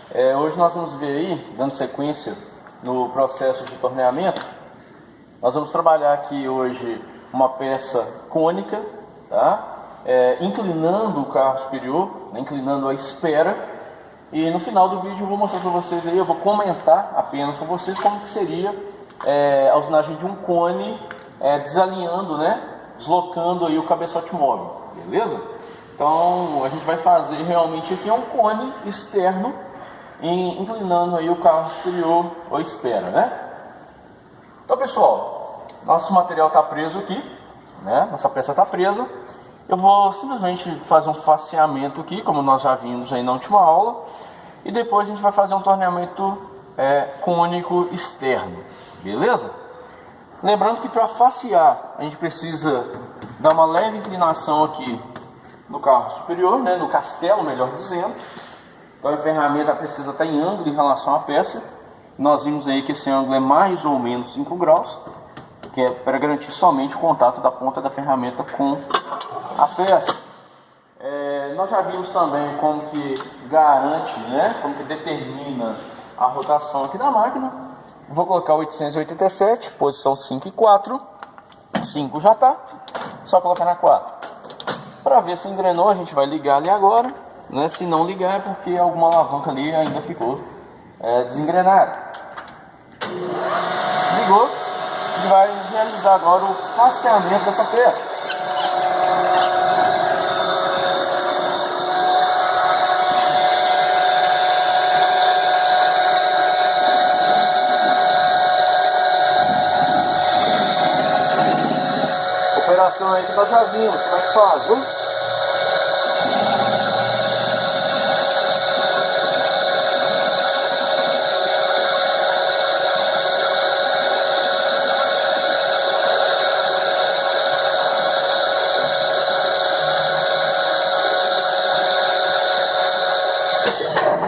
Hoje nós vamos ver aí, dando sequência no processo de torneamento, nós vamos trabalhar aqui hoje uma peça cônica, tá? Inclinando o carro superior, né? Inclinando a espera, e no final do vídeo eu vou mostrar para vocês aí, eu vou comentar apenas com vocês como que seria a usinagem de um cone desalinhando, né? Deslocando aí o cabeçote móvel, beleza? Então a gente vai fazer realmente aqui um cone externo inclinando aí o carro superior ou espera, né? Então pessoal, nosso material está preso aqui, né? Nossa peça está presa. Eu vou simplesmente fazer um faceamento aqui, como nós já vimos aí na última aula, e depois a gente vai fazer um torneamento cônico externo, beleza? Lembrando que para facear a gente precisa dar uma leve inclinação aqui no carro superior, né? No castelo, melhor dizendo. Então a ferramenta precisa estar em ângulo em relação à peça. Nós vimos aí que esse ângulo é mais ou menos 5 graus, que é para garantir somente o contato da ponta da ferramenta com a peça. Nós já vimos também como que garante, né, como que determina a rotação aqui da máquina. Vou colocar 887, posição 5 e 4. 5 já está, só colocar na 4. Para ver se engrenou, a gente vai ligar ali agora, né? Se não ligar é porque alguma alavanca ali ainda ficou desengrenada. Ligou, a gente vai realizar agora o faceamento dessa peça. Operação aí que nós já vimos, como é que faz, viu?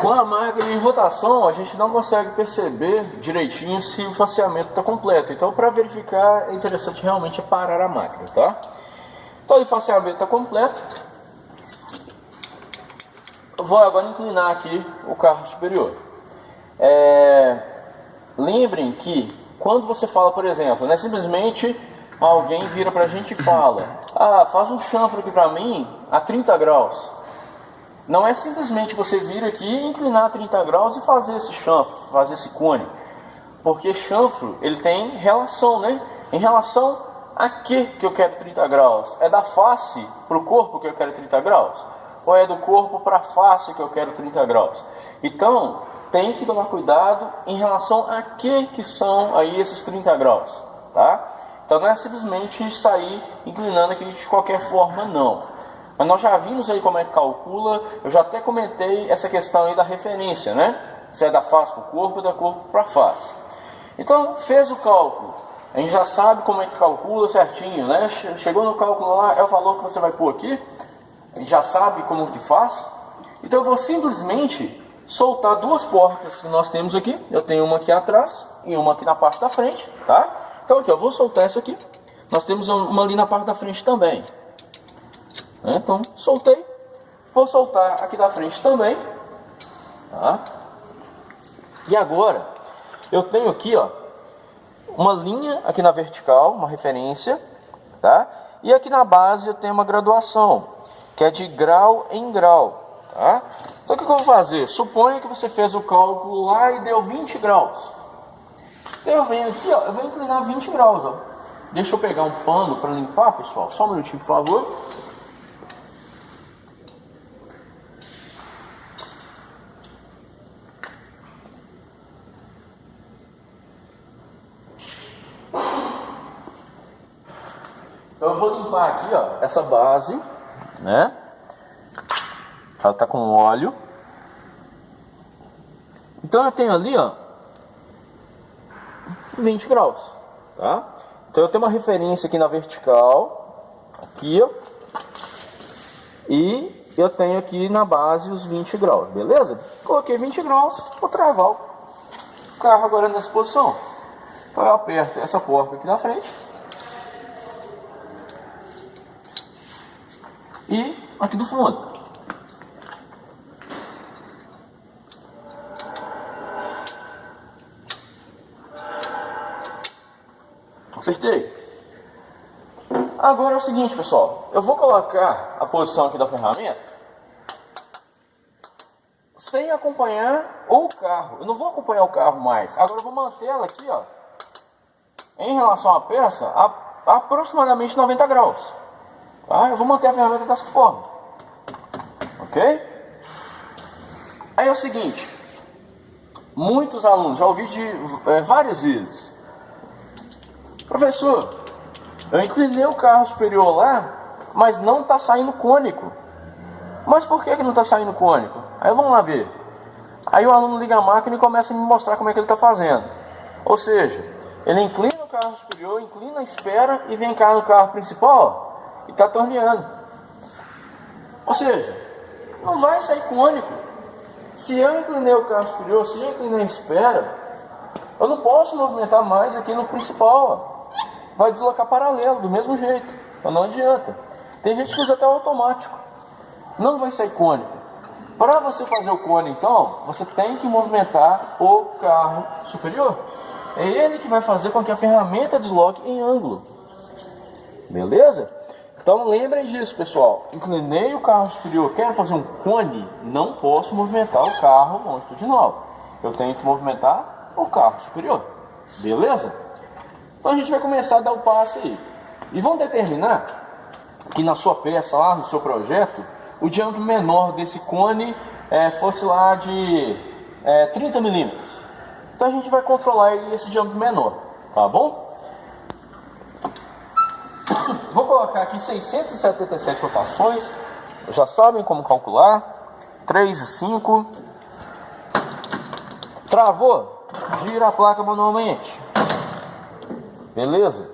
Com a máquina em rotação, a gente não consegue perceber direitinho se o faceamento está completo. Então, para verificar, é interessante realmente parar a máquina, tá? Então, o faceamento está completo. Eu vou agora inclinar aqui o carro superior. Lembrem que quando você fala, por exemplo, não é simplesmente alguém vira para a gente e fala: faz um chanfro aqui para mim a 30 graus. Não é simplesmente você vir aqui, inclinar a 30 graus e fazer esse chanfro, fazer esse cone. Porque chanfro, ele tem relação, né? Em relação a que eu quero 30 graus? É da face para o corpo que eu quero 30 graus? Ou é do corpo para a face que eu quero 30 graus? Então, tem que tomar cuidado em relação a que são aí esses 30 graus, tá? Então não é simplesmente sair inclinando aqui de qualquer forma, não. Mas nós já vimos aí como é que calcula, eu já até comentei essa questão aí da referência, né? Se é da face para o corpo ou da corpo para a face. Então, fez o cálculo, a gente já sabe como é que calcula certinho, né? Chegou no cálculo lá, é o valor que você vai pôr aqui, a gente já sabe como que faz. Então eu vou simplesmente soltar duas porcas que nós temos aqui. Eu tenho uma aqui atrás e uma aqui na parte da frente, tá? Então aqui, eu vou soltar essa aqui. Nós temos uma ali na parte da frente também. Então, soltei. Vou soltar aqui da frente também. Tá? E agora, eu tenho aqui, ó, uma linha aqui na vertical, uma referência, tá? E aqui na base eu tenho uma graduação, que é de grau em grau, tá? Então, o que eu vou fazer? Suponha que você fez o cálculo lá e deu 20 graus. Então, eu venho aqui, ó, eu vou inclinar 20 graus, ó. Deixa eu pegar um pano para limpar, pessoal. Só um minutinho, por favor. Então eu vou limpar aqui, ó, essa base, né? Ela tá com óleo. Então eu tenho ali, ó, 20 graus, tá? Então eu tenho uma referência aqui na vertical, aqui, ó. E eu tenho aqui na base os 20 graus, beleza? Coloquei 20 graus, vou travar o carro agora nessa posição. Então eu aperto essa porca aqui na frente. E aqui do fundo. Apertei. Agora é o seguinte, pessoal. Eu vou colocar a posição aqui da ferramenta sem acompanhar o carro. Eu não vou acompanhar o carro mais. Agora eu vou manter ela aqui, ó, em relação à peça, a aproximadamente 90 graus. Tá? Eu vou manter a ferramenta dessa forma. Ok? Aí é o seguinte. Muitos alunos, já ouvi várias vezes. Professor, eu inclinei o carro superior lá, mas não está saindo cônico. Mas por que não está saindo cônico? Aí vamos lá ver. Aí o aluno liga a máquina e começa a me mostrar como é que ele está fazendo. Ou seja, ele inclina o carro superior, inclina, espera e vem cá no carro principal, ó, e está torneando. Ou seja, não vai sair cônico. Se eu inclinei o carro superior, se eu inclinei a espera, eu não posso movimentar mais aqui no principal, ó. Vai deslocar paralelo, do mesmo jeito. Então não adianta. Tem gente que usa até o automático. Não vai sair cônico. Para você fazer o cone, então, você tem que movimentar o carro superior. É ele que vai fazer com que a ferramenta desloque em ângulo. Beleza? Então lembrem disso, pessoal. Inclinei o carro superior, quero fazer um cone, não posso movimentar o carro longitudinal. Eu tenho que movimentar o carro superior. Beleza? Então a gente vai começar a dar o passo aí. E vamos determinar que na sua peça lá, no seu projeto, o diâmetro menor desse cone fosse lá de 30 milímetros. Então a gente vai controlar esse diâmetro menor, tá bom? Vou colocar aqui 677 rotações. Já sabem como calcular. 3 e 5. Travou? Gira a placa manualmente. Beleza?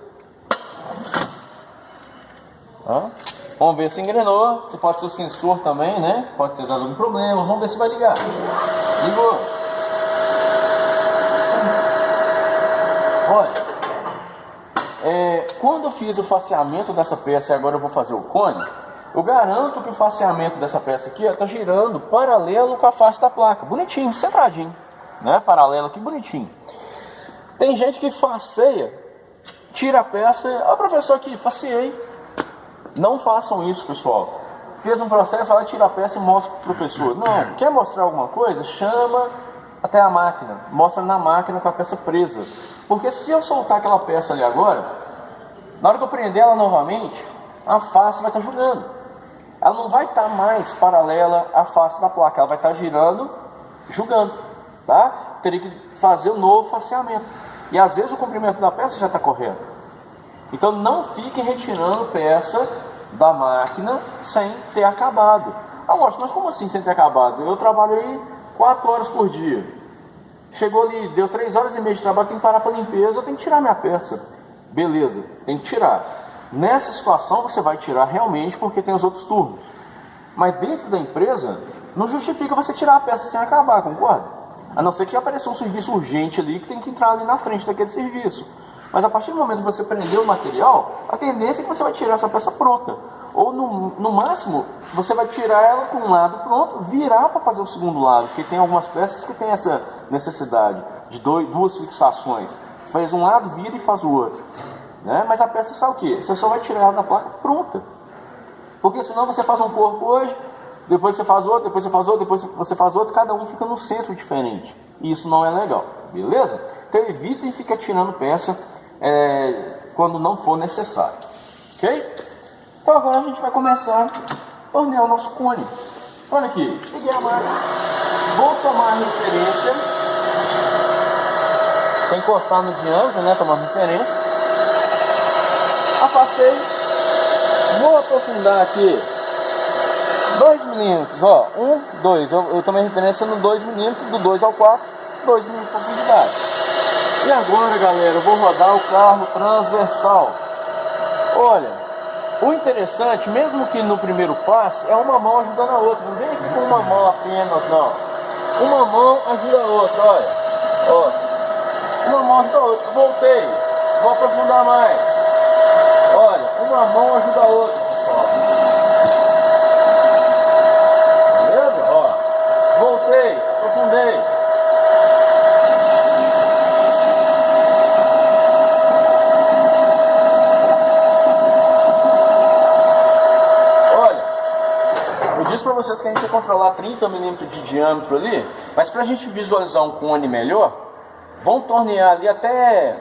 Tá? Vamos ver se engrenou. Se pode ser o sensor também, né? Pode ter dado algum problema. Vamos ver se vai ligar. Ligou. Olha, quando eu fiz o faceamento dessa peça e agora eu vou fazer o cone, eu garanto que o faceamento dessa peça aqui está girando paralelo com a face da placa. Bonitinho, centradinho, né? Paralelo aqui, bonitinho. Tem gente que faceia, tira a peça. Ó, professor, aqui, faceei. Não façam isso, pessoal. Fez um processo, vai tirar a peça e mostra para o professor. Não, quer mostrar alguma coisa? Chama até a máquina. Mostra na máquina com a peça presa. Porque se eu soltar aquela peça ali agora, na hora que eu prender ela novamente, a face vai estar jogando. Ela não vai estar mais paralela à face da placa. Ela vai estar girando, jogando. Tá? Teria que fazer um novo faceamento. E às vezes o comprimento da peça já está correto. Então não fiquem retirando peça da máquina sem ter acabado. Ah, Washington, mas como assim sem ter acabado? Eu trabalhei 4 horas por dia. Chegou ali, deu 3 horas e meia de trabalho, tem que parar para limpeza, eu tenho que tirar minha peça. Beleza, tem que tirar. Nessa situação você vai tirar realmente porque tem os outros turnos. Mas dentro da empresa, não justifica você tirar a peça sem acabar, concorda? A não ser que apareça um serviço urgente ali que tem que entrar ali na frente daquele serviço. Mas a partir do momento que você prender o material, a tendência é que você vai tirar essa peça pronta. Ou no máximo, você vai tirar ela com um lado pronto, virar para fazer o segundo lado. Porque tem algumas peças que tem essa necessidade de duas fixações. Faz um lado, vira e faz o outro. Né? Mas a peça sabe o quê? Você só vai tirar ela da placa pronta. Porque senão você faz um corpo hoje, depois você faz outro, depois você faz outro, depois você faz outro, cada um fica no centro diferente. E isso não é legal, beleza? Então evitem ficar tirando peça quando não for necessário, ok? Então agora a gente vai começar a tornear o nosso cone. Olha aqui, liguei a máquina, vou tomar a referência, tem que encostar no diâmetro, né, tomar referência, afastei, vou aprofundar aqui 2 milímetros, ó, 1, 2, eu tomei referência no 2 milímetros, do 2 ao 4, 2 milímetros de profundidade. E agora, galera, eu vou rodar o carro transversal. Olha, o interessante, mesmo que no primeiro passo, é uma mão ajudando a outra. Não vem aqui com uma mão apenas, não. Uma mão ajuda a outra, olha. Ó. Uma mão ajuda a outra. Voltei. Vou aprofundar mais. Olha, uma mão ajuda a outra, pessoal. Beleza? Ó. Voltei. Aprofundei. controlar 30 milímetros de diâmetro ali, mas para a gente visualizar um cone melhor, vamos tornear ali até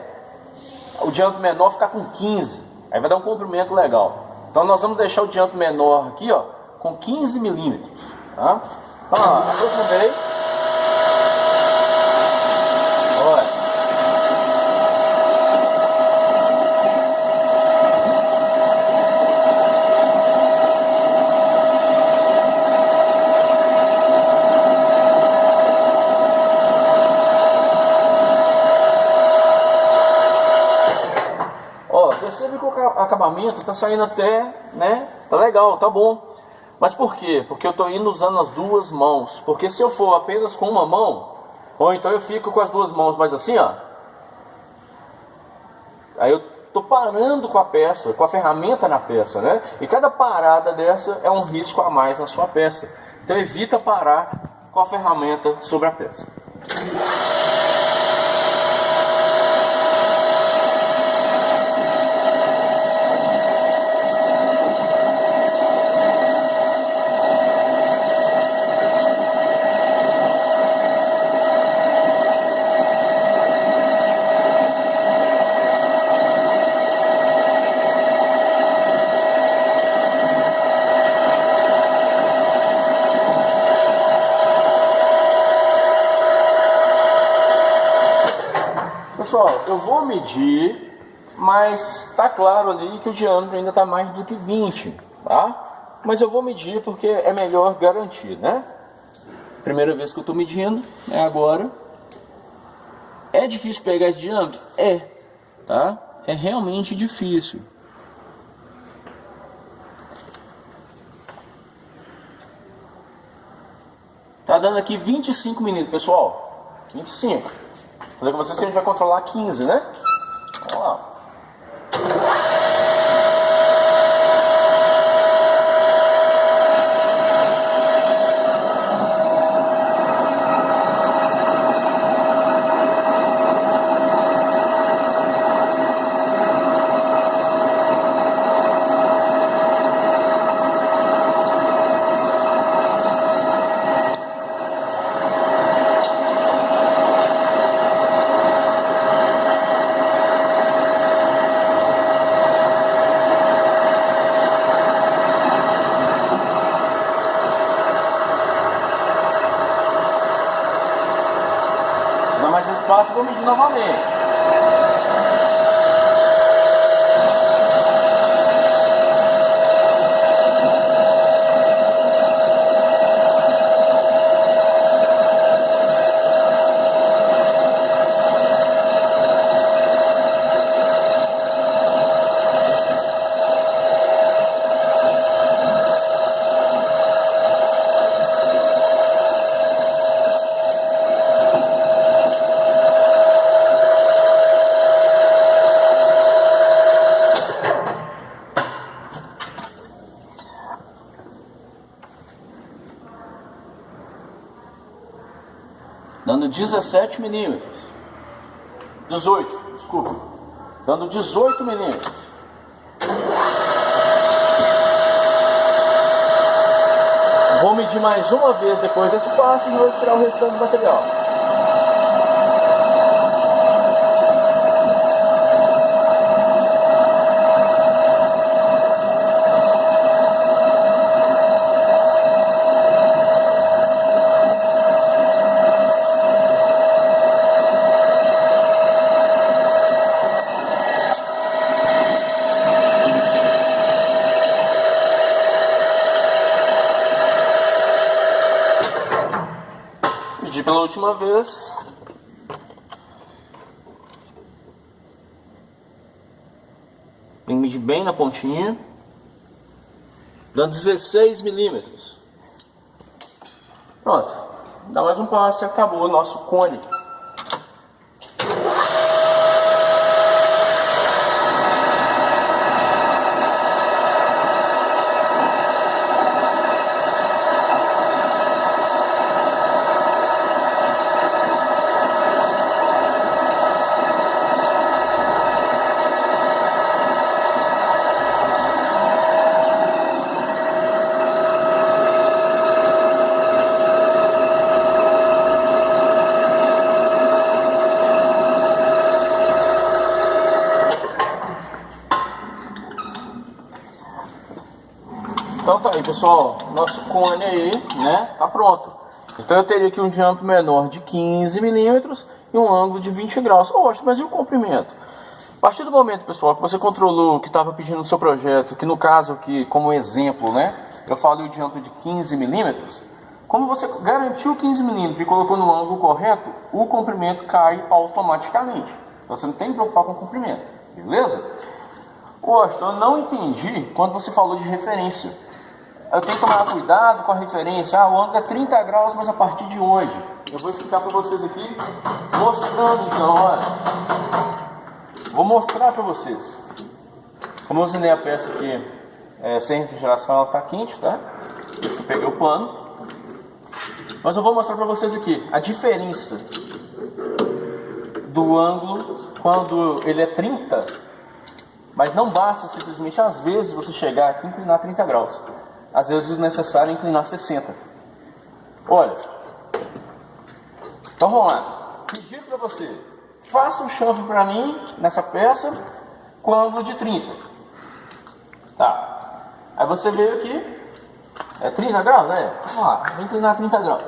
o diâmetro menor ficar com 15, aí vai dar um comprimento legal. Então nós vamos deixar o diâmetro menor aqui, ó, com 15 milímetros, tá? Ó, aprofundei. Olha. Percebe que o acabamento está saindo até, né? Tá legal, tá bom. Mas por quê? Porque eu estou indo usando as duas mãos. Porque se eu for apenas com uma mão, ou então eu fico com as duas mãos, mas assim, ó. Aí eu estou parando com a peça, com a ferramenta na peça, né? E cada parada dessa é um risco a mais na sua peça. Então evita parar com a ferramenta sobre a peça. Pessoal, eu vou medir, mas tá claro ali que o diâmetro ainda está mais do que 20, tá? Mas eu vou medir porque é melhor garantir, né? Primeira vez que eu estou medindo, é agora. É difícil pegar esse diâmetro? É, tá? É realmente difícil. Tá dando aqui 25 milímetros, pessoal. 25. Falei com vocês que a gente vai controlar 15, né? Vamos lá. Dá mais espaço, vou medir novamente. Dando 17 milímetros. 18, desculpa. Dando 18 milímetros. Vou medir mais uma vez depois desse passo e vou tirar o restante do material. Medi pela última vez. Tem que medir bem na pontinha. Dando 16 milímetros. Pronto. Dá mais um passo e acabou o nosso cone. Aí pessoal, nosso cone aí, né, tá pronto. Então eu teria aqui um diâmetro menor de 15 milímetros e um ângulo de 20 graus. Ótimo, mas e o comprimento? A partir do momento, pessoal, que você controlou o que estava pedindo no seu projeto, que no caso aqui, como exemplo, né, eu falei o diâmetro de 15 milímetros, como você garantiu 15 milímetros e colocou no ângulo correto, o comprimento cai automaticamente. Então você não tem que preocupar com o comprimento, beleza? Washington, eu não entendi quando você falou de referência. Eu tenho que tomar cuidado com a referência. Ah, o ângulo é 30 graus, mas a partir de onde? Eu vou explicar para vocês aqui, mostrando então, olha. Vou mostrar para vocês. Como eu usinei a peça aqui sem refrigeração, ela está quente, tá? Eu peguei o pano. Mas eu vou mostrar para vocês aqui a diferença do ângulo quando ele é 30. Mas não basta simplesmente, às vezes, você chegar aqui e inclinar 30 graus. Às vezes é necessário inclinar 60. Olha. Então vamos lá. Pedir para você. Faça um chanfre para mim, nessa peça, com ângulo de 30. Tá. Aí você veio aqui. É 30 graus, né? Vamos lá. Vou inclinar 30 graus.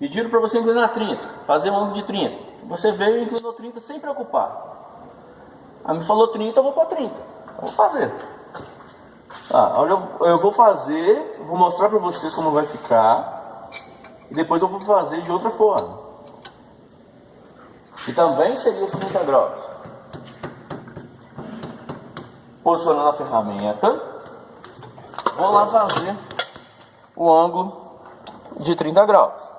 Pediram para você inclinar 30. Fazer um ângulo de 30. Você veio e inclinou 30 sem preocupar. Aí me falou 30, eu vou para 30. Eu vou fazer. Olha, eu vou fazer, vou mostrar para vocês como vai ficar. E depois eu vou fazer de outra forma. E também seria os 30 graus. Posicionando a ferramenta. Vou lá fazer o ângulo de 30 graus.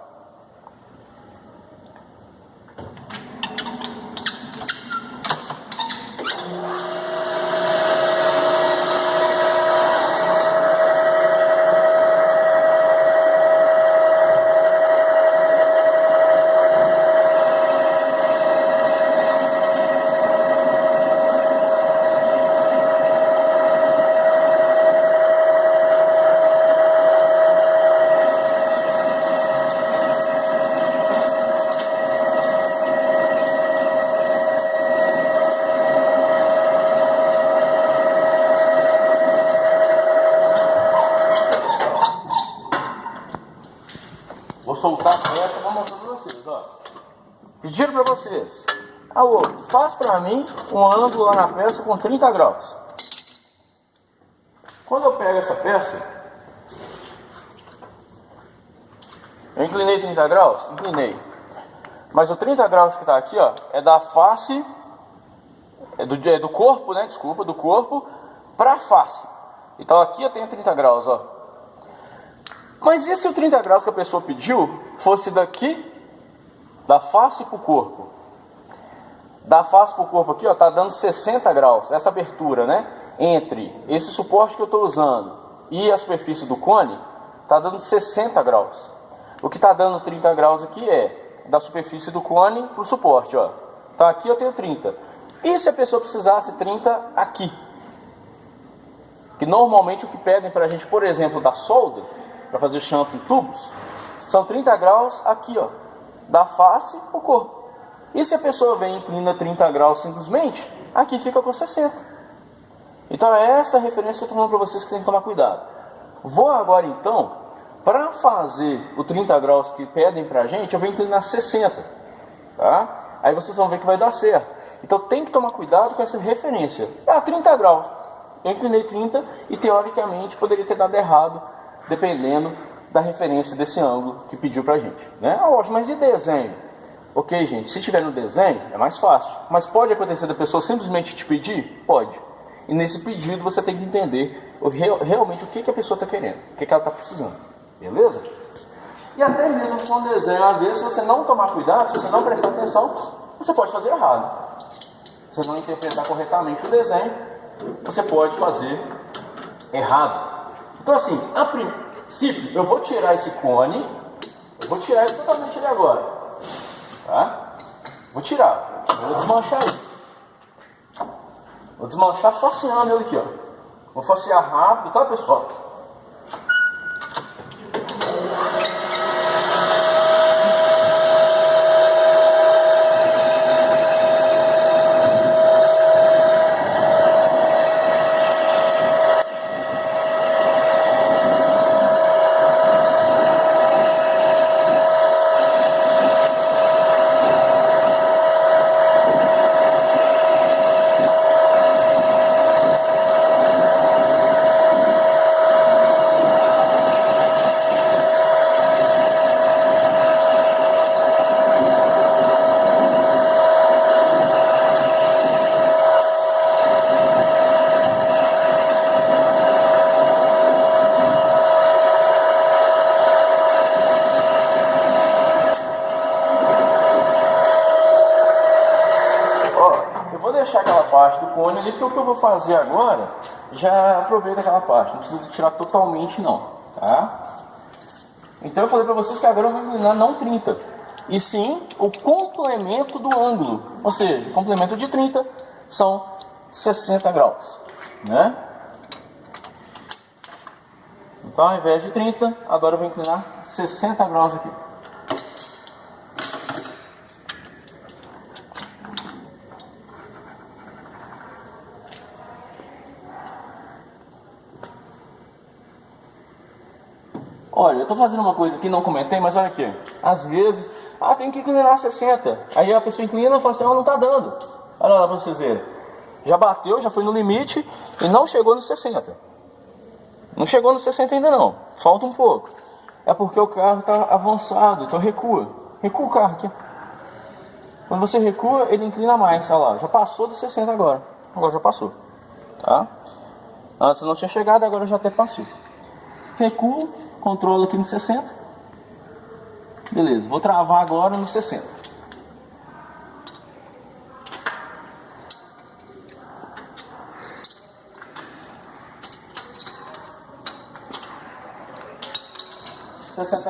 Vou soltar a peça e vou mostrar para vocês, ó. Pediram para vocês. Faz para mim um ângulo lá na peça com 30 graus. Quando eu pego essa peça, eu inclinei 30 graus? Inclinei. Mas o 30 graus que está aqui, ó, é da face, é do corpo, né? Desculpa, do corpo para a face. Então aqui eu tenho 30 graus, ó. Mas e se o 30 graus que a pessoa pediu fosse daqui, da face para o corpo? Da face para o corpo aqui, ó, tá dando 60 graus, essa abertura, né? Entre esse suporte que eu estou usando e a superfície do cone, tá dando 60 graus. O que tá dando 30 graus aqui é da superfície do cone para o suporte, ó. Então aqui eu tenho 30. E se a pessoa precisasse 30 aqui? Que normalmente o que pedem para a gente, por exemplo, da solda, para fazer chanfre em tubos, são 30 graus aqui, ó, da face para o corpo. E se a pessoa vem e inclina 30 graus simplesmente, aqui fica com 60. Então é essa referência que eu estou falando para vocês que tem que tomar cuidado. Vou agora então, para fazer o 30 graus que pedem para a gente, eu vou inclinar 60. Tá? Aí vocês vão ver que vai dar certo. Então tem que tomar cuidado com essa referência. 30 graus. Eu inclinei 30 e teoricamente poderia ter dado errado, dependendo da referência desse ângulo que pediu pra gente, né? Ótimo, mas e desenho? Ok, gente, se tiver no desenho é mais fácil, mas pode acontecer da pessoa simplesmente te pedir? Pode. E nesse pedido você tem que entender realmente o que a pessoa está querendo, o que ela está precisando, beleza? E até mesmo com o desenho, às vezes, se você não tomar cuidado, se você não prestar atenção, você pode fazer errado. Se você não interpretar corretamente o desenho, você pode fazer errado. Então assim, a princípio, eu vou tirar esse cone, eu vou tirar ele totalmente ali agora, tá? Vou tirar, vou desmanchar ele. Vou desmanchar faceando ele aqui, ó. Vou facear rápido, tá, pessoal? parte do cone ali, porque o que eu vou fazer agora já aproveita aquela parte, não precisa tirar totalmente não, tá? Então eu falei para vocês que agora eu vou inclinar não 30, e sim o complemento do ângulo, ou seja, o complemento de 30 são 60 graus, né? Então ao invés de 30, agora eu vou inclinar 60 graus aqui. Olha, eu estou fazendo uma coisa que não comentei, mas olha aqui. Às vezes, tem que inclinar 60. Aí a pessoa inclina e fala assim, não está dando. Olha lá para vocês verem. Já bateu, já foi no limite e não chegou no 60. Não chegou no 60 ainda não. Falta um pouco. É porque o carro está avançado, então recua. Recua o carro aqui. Quando você recua, ele inclina mais. Olha lá, já passou dos 60 agora. Agora já passou. Tá? Antes não tinha chegado, agora já até passou. Recuo, controlo aqui no 60. Beleza, vou travar agora no 60.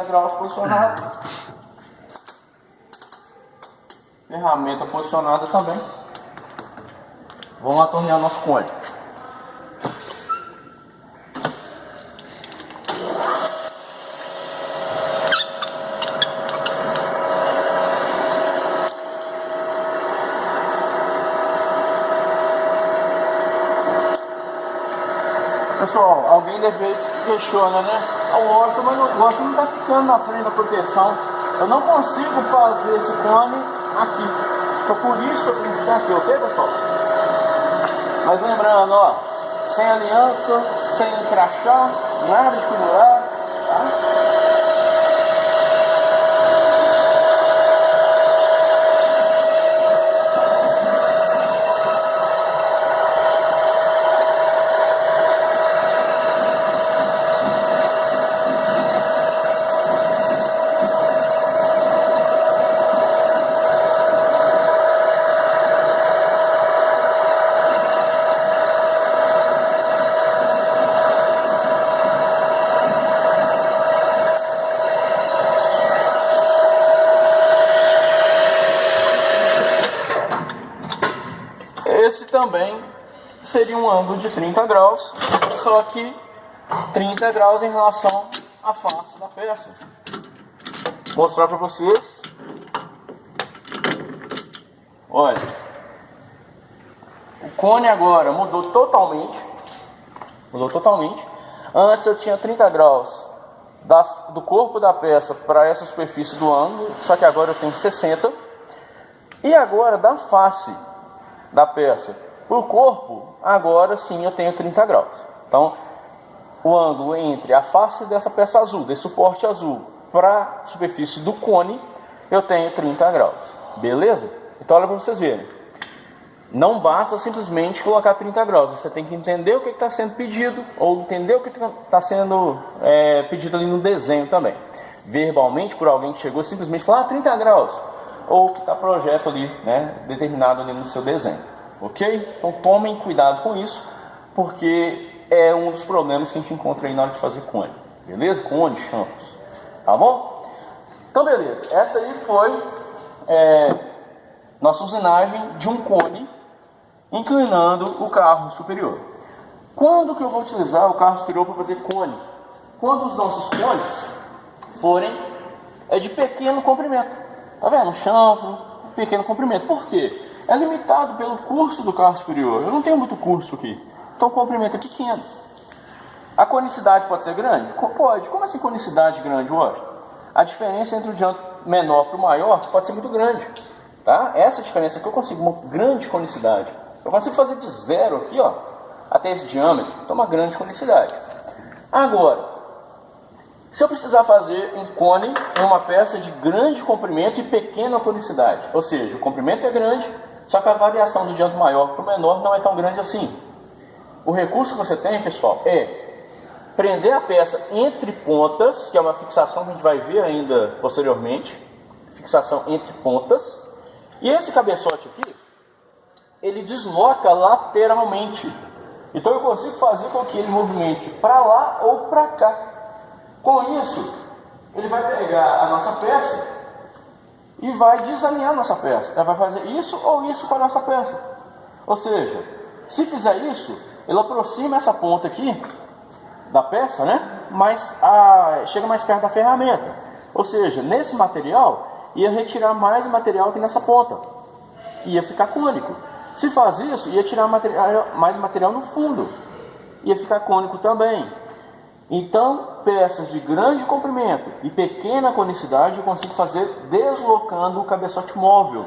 graus posicionado. Ferramenta posicionada também. Vamos atornear nosso cone. Pessoal, alguém de repente questiona, né? O Washington, mas o Washington não está ficando na frente da proteção. Eu não consigo fazer esse cone aqui. Então por isso eu tenho que ficar aqui, ok, pessoal? Mas lembrando, ó, sem aliança, sem encaixar, nada de pendurar, tá? Esse também seria um ângulo de 30 graus, só que 30 graus em relação à face da peça. Vou mostrar para vocês. Olha, o cone agora mudou totalmente. Antes eu tinha 30 graus do corpo da peça para essa superfície do ângulo, só que agora eu tenho 60. E agora da face da peça para o corpo, agora sim eu tenho 30 graus. Então, o ângulo entre a face dessa peça azul, desse suporte azul, para a superfície do cone, eu tenho 30 graus. Beleza? Então, olha para vocês verem. Não basta simplesmente colocar 30 graus. Você tem que entender o que está sendo pedido, ou entender o que está sendo pedido ali no desenho também. Verbalmente, por alguém que chegou, simplesmente falar 30 graus. Ou que está projeto ali, né, determinado ali no seu desenho, ok? Então tomem cuidado com isso, porque é um dos problemas que a gente encontra aí na hora de fazer cone, beleza? Cone, chanfros, tá bom? Então beleza, essa aí foi nossa usinagem de um cone inclinando o carro superior. Quando que eu vou utilizar o carro superior para fazer cone? Quando os nossos cones forem de pequeno comprimento. Tá vendo? Um chanfro, um pequeno comprimento. Por quê? É limitado pelo curso do carro superior. Eu não tenho muito curso aqui. Então o comprimento é pequeno. A conicidade pode ser grande? Pode. Como assim conicidade grande, Washington? A diferença entre o diâmetro menor para o maior pode ser muito grande. Tá? Essa diferença que eu consigo uma grande conicidade. Eu consigo fazer de zero aqui, ó, até esse diâmetro. Então uma grande conicidade. Agora, se eu precisar fazer um cone em uma peça de grande comprimento e pequena conicidade, ou seja, o comprimento é grande, só que a variação do diâmetro maior para o menor não é tão grande assim. O recurso que você tem, pessoal, é prender a peça entre pontas, que é uma fixação que a gente vai ver ainda posteriormente, fixação entre pontas, e esse cabeçote aqui, ele desloca lateralmente. Então eu consigo fazer com que ele movimente para lá ou para cá. Com isso, ele vai pegar a nossa peça e vai desalinhar a nossa peça. Ela vai fazer isso ou isso com a nossa peça. Ou seja, se fizer isso, ele aproxima essa ponta aqui da peça, né? Mas chega mais perto da ferramenta. Ou seja, nesse material ia retirar mais material que nessa ponta. Ia ficar cônico. Se faz isso, ia tirar mais material no fundo. Ia ficar cônico também. Então, peças de grande comprimento e pequena conicidade eu consigo fazer deslocando o cabeçote móvel.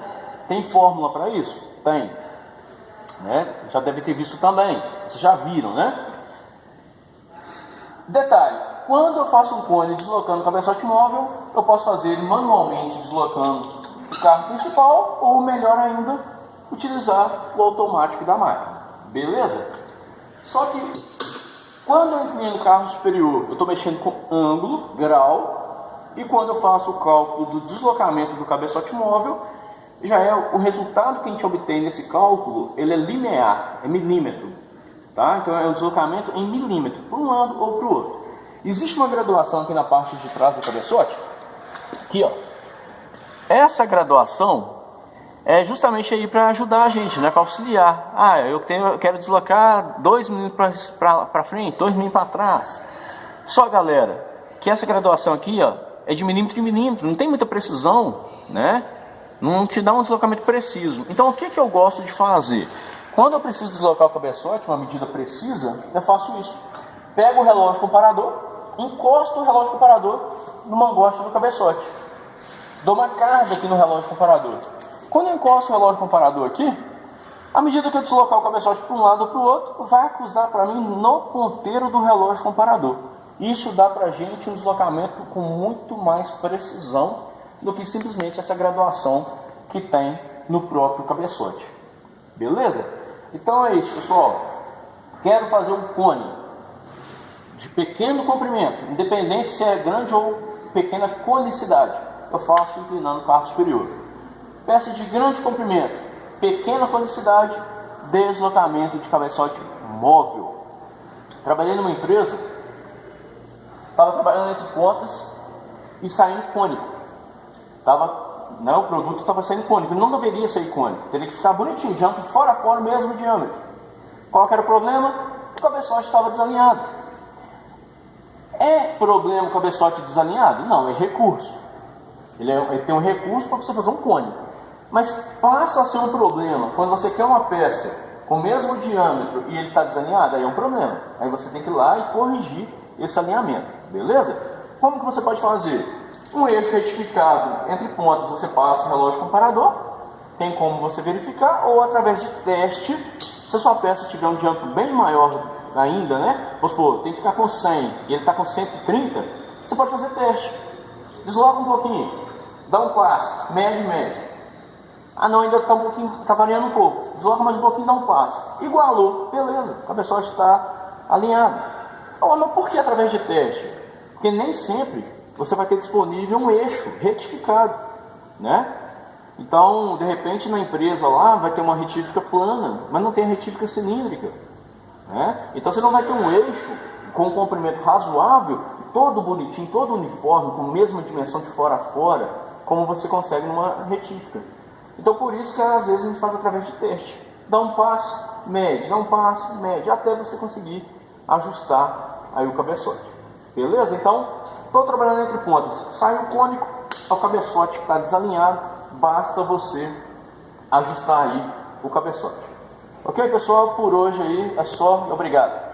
Tem fórmula para isso? Tem. Né? Já deve ter visto também. Vocês já viram, né? Detalhe. Quando eu faço um cone deslocando o cabeçote móvel, eu posso fazer ele manualmente deslocando o carro principal ou, melhor ainda, utilizar o automático da máquina. Beleza? Só que quando eu inclino o carro superior, eu estou mexendo com ângulo, grau, e quando eu faço o cálculo do deslocamento do cabeçote móvel, já é o resultado que a gente obtém nesse cálculo, ele é linear, é milímetro. Tá? Então é um deslocamento em milímetro, para um lado ou para o outro. Existe uma graduação aqui na parte de trás do cabeçote. Aqui, ó. Essa graduação é justamente aí para ajudar a gente, né, para auxiliar. Eu quero deslocar 2 milímetros para frente, 2 milímetros para trás. Só, galera, que essa graduação aqui, ó, é de milímetro em milímetro, não tem muita precisão, né? Não te dá um deslocamento preciso. Então, o que eu gosto de fazer? Quando eu preciso deslocar o cabeçote, uma medida precisa, eu faço isso. Pego o relógio comparador, encosto o relógio comparador no mangote do cabeçote. Dou uma carga aqui no relógio comparador. Quando eu encosto o relógio comparador aqui, à medida que eu deslocar o cabeçote para um lado ou para o outro, vai acusar para mim no ponteiro do relógio comparador. Isso dá para a gente um deslocamento com muito mais precisão do que simplesmente essa graduação que tem no próprio cabeçote. Beleza? Então é isso, pessoal. Quero fazer um cone de pequeno comprimento, independente se é grande ou pequena conicidade. Eu faço inclinando o carro superior. Peça de grande comprimento, pequena conicidade, deslocamento de cabeçote móvel. Trabalhei numa empresa, estava trabalhando entre pontas e saindo cônico. O produto estava saindo cônico, não deveria sair cônico, teria que ficar bonitinho, diâmetro de fora a fora, o mesmo diâmetro. Qual que era o problema? O cabeçote estava desalinhado. É problema o cabeçote desalinhado? Não, é recurso. Ele tem um recurso para você fazer um cone. Mas passa a ser um problema quando você quer uma peça com o mesmo diâmetro e ele está desalinhado, aí é um problema. Aí você tem que ir lá e corrigir esse alinhamento, beleza? Como que você pode fazer? Um eixo retificado entre pontas, você passa o relógio comparador, tem como você verificar, ou através de teste, se a sua peça tiver um diâmetro bem maior ainda, né? Vamos supor, tem que ficar com 100 e ele está com 130, você pode fazer teste. Desloca um pouquinho, dá um passo, médio. Não, ainda está um pouquinho, está variando um pouco. Desloca mais um pouquinho, dá um passo. Igualou, beleza, o cabeçote está alinhado. Mas por que através de teste? Porque nem sempre você vai ter disponível um eixo retificado, né? Então, de repente, na empresa lá vai ter uma retífica plana, mas não tem retífica cilíndrica, né? Então você não vai ter um eixo com um comprimento razoável, todo bonitinho, todo uniforme, com a mesma dimensão de fora a fora, como você consegue numa retífica. Então, por isso que às vezes a gente faz através de teste. Dá um passo, mede, dá um passo, mede, até você conseguir ajustar aí o cabeçote. Beleza? Então, estou trabalhando entre pontas. Sai o cônico, é o cabeçote que está desalinhado, basta você ajustar aí o cabeçote. Ok, pessoal? Por hoje aí é só. Obrigado.